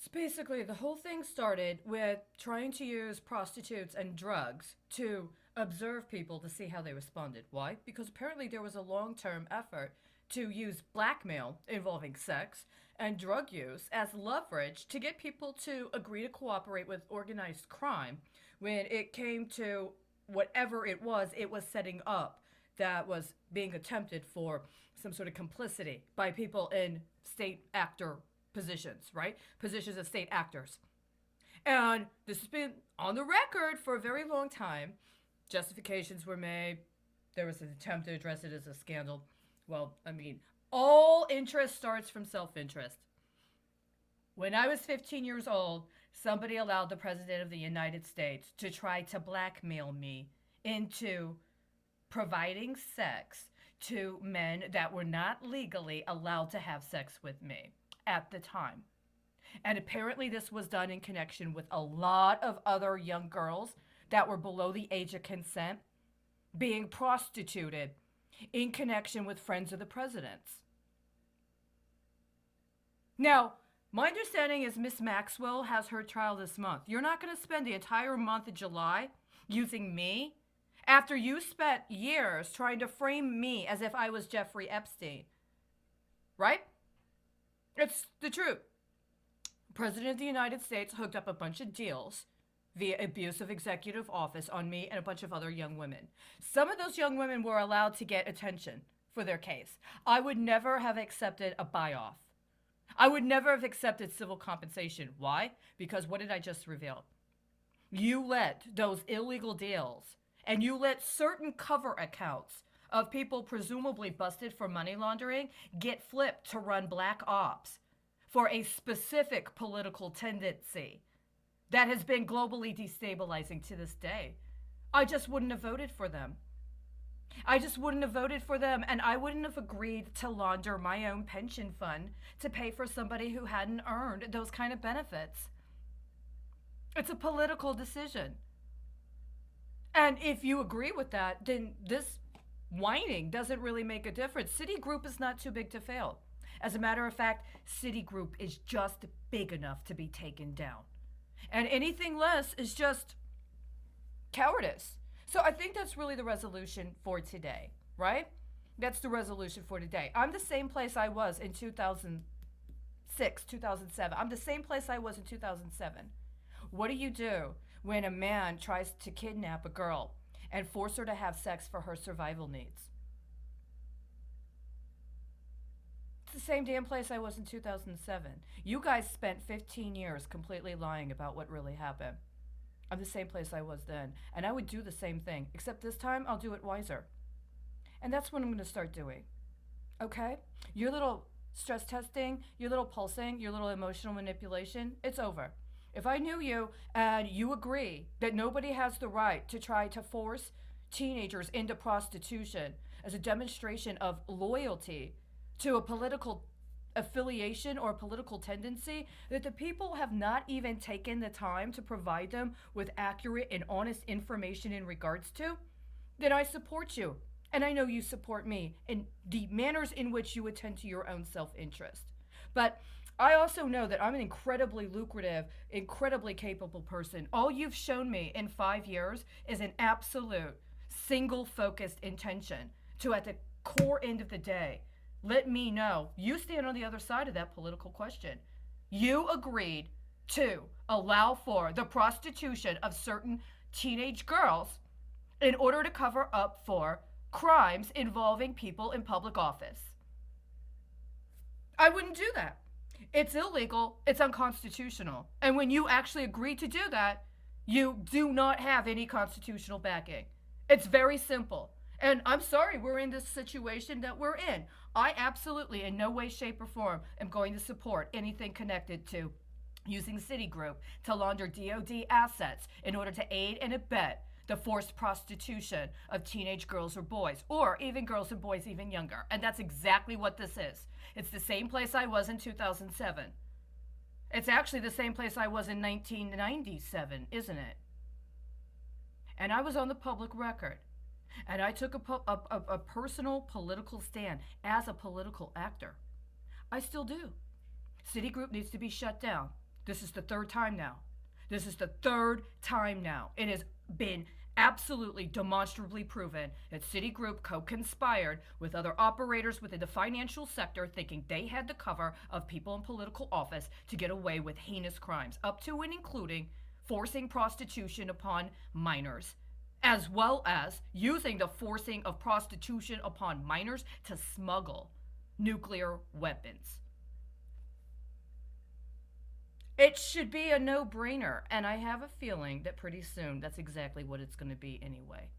So basically, the whole thing started with trying to use prostitutes and drugs to observe people to see how they responded. Why? Because apparently there was a long term effort to use blackmail involving sex and drug use as leverage to get people to agree to cooperate with organized crime when it came to whatever it was setting up that was being attempted for some sort of complicity by people in state actor positions, right? Positions of state actors. And this has been on the record for a very long time. Justifications were made. There was an attempt to address it as a scandal. Well, I mean, all interest starts from self interest. When I was 15 years old, somebody allowed the President of the United States to try to blackmail me into providing sex to men that were not legally allowed to have sex with me at the time. And apparently, this was done in connection with a lot of other young girls that were below the age of consent being prostituted in connection with friends of the president's. Now, my understanding is Miss Maxwell has her trial this month. You're not going to spend the entire month of July using me after you spent years trying to frame me as if I was Jeffrey Epstein. Right? It's the truth. President of the United States hooked up a bunch of deals via abuse of executive office on me and a bunch of other young women. Some of those young women were allowed to get attention for their case. I would never have accepted a buy-off. I would never have accepted civil compensation. Why? Because what did I just reveal? You let those illegal deals and you let certain cover accounts of people presumably busted for money laundering get flipped to run black ops for a specific political tendency that has been globally destabilizing to this day. I just wouldn't have voted for them. I just wouldn't have voted for them, and I wouldn't have agreed to launder my own pension fund to pay for somebody who hadn't earned those kind of benefits. It's a political decision. And if you agree with that, then this whining doesn't really make a difference. Citigroup is not too big to fail. As a matter of fact, Citigroup is just big enough to be taken down. And anything less is just cowardice. So I think that's really the resolution for today, right? That's the resolution for today. I'm the same place I was in 2006, 2007. I'm the same place I was in 2007. What do you do when a man tries to kidnap a girl and force her to have sex for her survival needs? It's the same damn place I was in 2007. You guys spent 15 years completely lying about what really happened. I'm the same place I was then. And I would do the same thing, except this time I'll do it wiser. And that's what I'm going to start doing. Okay? Your little stress testing, your little pulsing, your little emotional manipulation, it's over. If I knew you and you agree that nobody has the right to try to force teenagers into prostitution as a demonstration of loyalty to a political affiliation or political tendency that the people have not even taken the time to provide them with accurate and honest information in regards to, then I support you. And I know you support me in the manners in which you attend to your own self-interest. But I also know that I'm an incredibly lucrative, incredibly capable person. All you've shown me in 5 years is an absolute single-focused intention to, at the core end of the day, let me know you stand on the other side of that political question. You agreed to allow for the prostitution of certain teenage girls in order to cover up for crimes involving people in public office. I wouldn't do that. It's illegal. It's unconstitutional. And when you actually agree to do that, you do not have any constitutional backing. It's very simple. And I'm sorry we're in this situation that we're in. I absolutely, in no way, shape, or form, am going to support anything connected to using Citigroup to launder DOD assets in order to aid and abet the forced prostitution of teenage girls or boys, or even girls and boys even younger. And that's exactly what this is. It's the same place I was in 2007. It's actually the same place I was in 1997, isn't it? And I was on the public record. And I took a personal political stand as a political actor. I still do. Citigroup needs to be shut down. This is the third time now. This is the third time now. It has been absolutely demonstrably proven that Citigroup co-conspired with other operators within the financial sector thinking they had the cover of people in political office to get away with heinous crimes, up to and including forcing prostitution upon minors, as well as using the forcing of prostitution upon minors to smuggle nuclear weapons. It should be a no brainer, and I have a feeling that pretty soon that's exactly what it's going to be anyway.